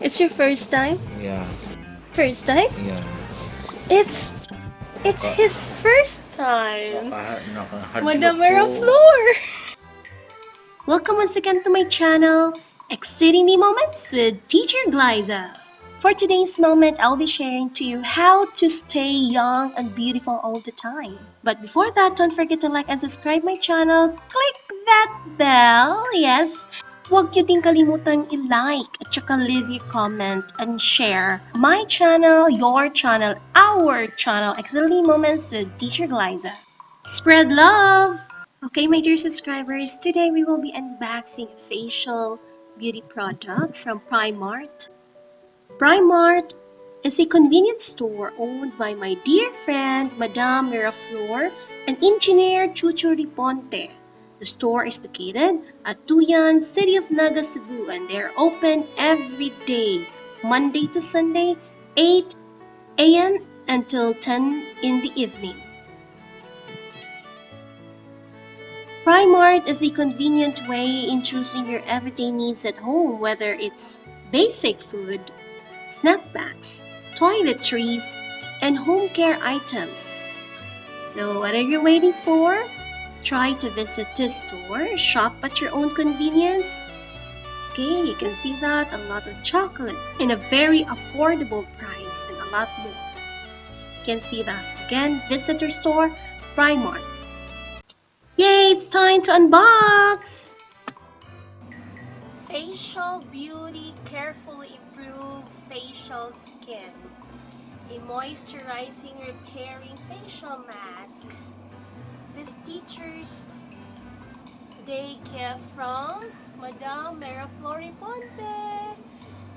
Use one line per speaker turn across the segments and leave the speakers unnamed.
It's your first time?
Yeah.
First time?
Yeah.
It's his first time.
Nakahadlok
Madame
ko.
Myraflor! Welcome once again to my channel, Exciting Me Moments with Teacher Glyza. For today's moment, I'll be sharing to you how to stay young and beautiful all the time. But before that, don't forget to like and subscribe my channel. Click that bell, yes. Huwag niyo din kalimutang i-like at saka leave your comment and share my channel, your channel, our channel, Exciting Moments with Teacher Glyza. Spread love! Okay, my dear subscribers, today we will be unboxing a facial beauty product from Prime Mart. Prime Mart is a convenience store owned by my dear friend Madame Myraflor and engineer Chucho Repunte. The store is located at Tuyan, City of Naga, Cebu, and they're open every day, Monday to Sunday, 8 a.m. until 10 in the evening. Prime Mart is a convenient way in choosing your everyday needs at home, whether it's basic food, snack bags, toiletries, and home care items. So what are you waiting for? Try to visit this store, shop at your own convenience. Okay, you can see that a lot of chocolate in a very affordable price and a lot more. You can see that. Again, visit your store, Prime Mart. Yay, it's time to unbox! Facial Beauty Carefully Improve Facial Skin. A moisturizing, repairing facial mask. This is Teacher's Day gift from Madame Myraflor Repunte.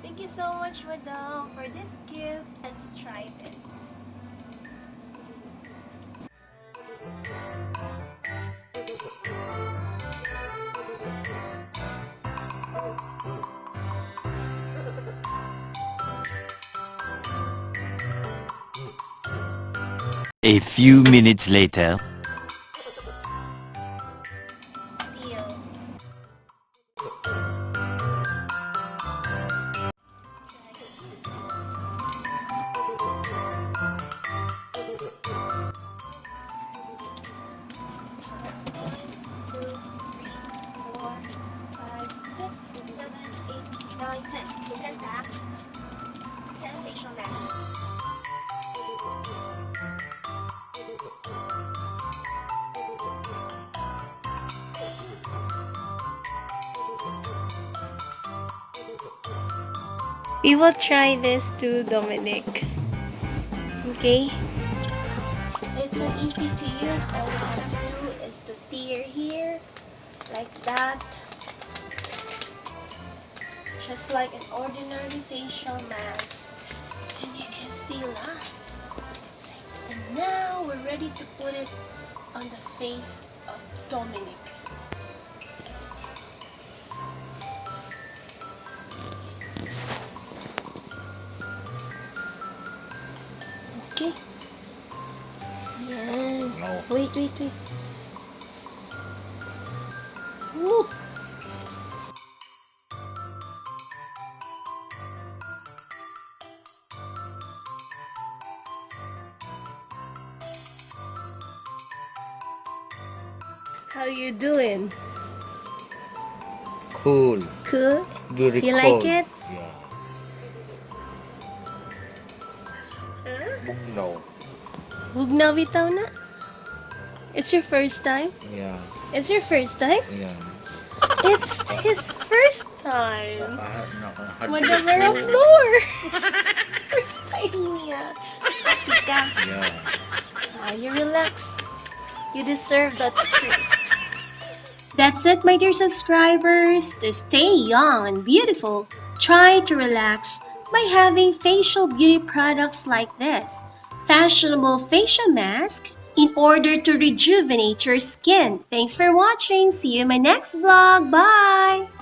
Thank you so much, Madame, for this gift. Let's try this.
A few minutes later.
Still. So 10 packs, 10 facial masks. We will try this to Dominic. Okay? It's so easy to use. All you have to do is to tear here, like that. Just like an ordinary facial mask. And you can see that. And now we're ready to put it on the face of Dominic. Okay. Yan.
No.
Wait. Woo! How you doing?
Cool.
Cool?
Very
You
cold.
like it?
Yeah.
Huh?
No.
Bugnaw bitaw na? It's your first time?
Yeah.
It's your first time?
Yeah.
It's his first time.
Nakahadlok
Madame
ko.
Myraflor! First time niya. Happy ka.
Yeah.
You relax. You deserve that treat. That's it, my dear subscribers. To stay young and beautiful, try to relax by having facial beauty products like this. Fashionable facial mask in order to rejuvenate your skin. Thanks for watching. See you in my next vlog. Bye!